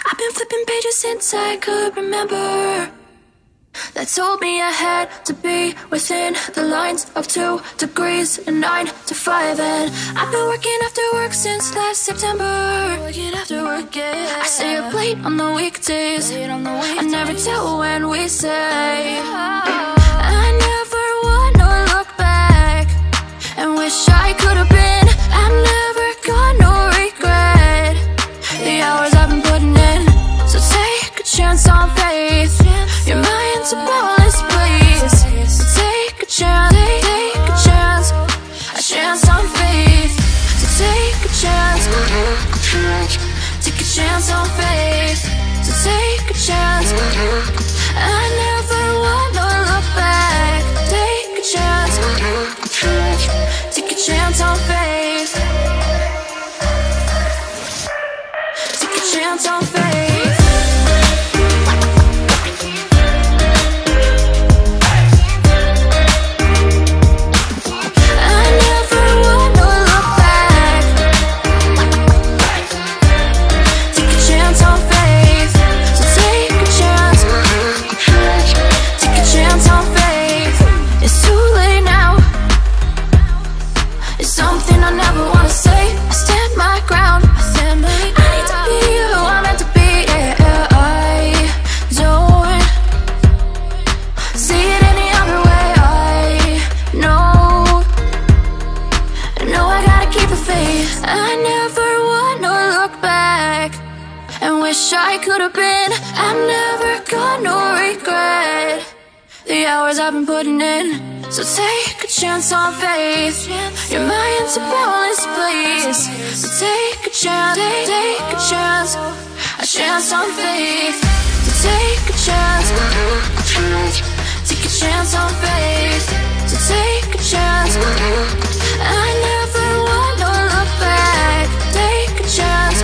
I've been flipping pages since I could remember. That told me I had to be within the lines of 2 degrees and 9 to 5. And I've been working after work since last September. Working after work, yeah. I stay up late on the weekdays. I never tell when we say. I never wanna look back and wish I could have been. I've never got no regret. The hours I've been putting in. So take a chance on faith. Your mind's a boundless place. So take a chance, take a chance. A chance on faith. So take a chance, take a chance on faith. So take a chance. I never wanna look back. Take a chance, take a chance on faith. Take a chance on faith. I could have been. I've never got no regret. The hours I've been putting in. So take a chance on faith. Your mind's a boundless place. So take a chance, take a chance. A chance on faith. So take a chance, take a chance on faith. So take a chance. I never wanna look back. Take a chance,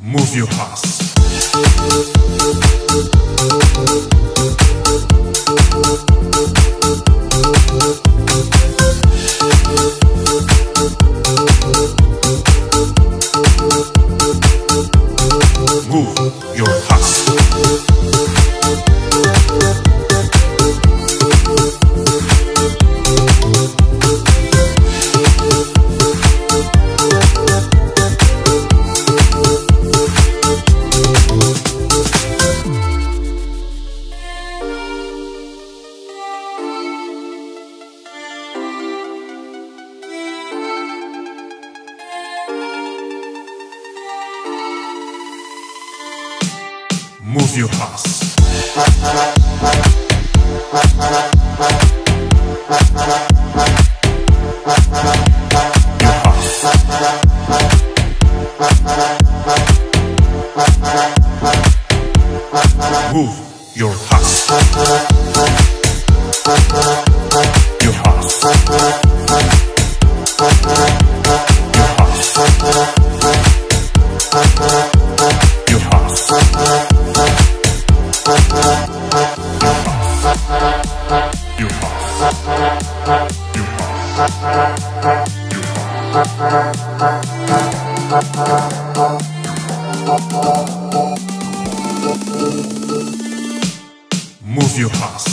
Move your ass. Move your ass. Move your ass. Move your ass. Your ass. Your ass. Move your ass.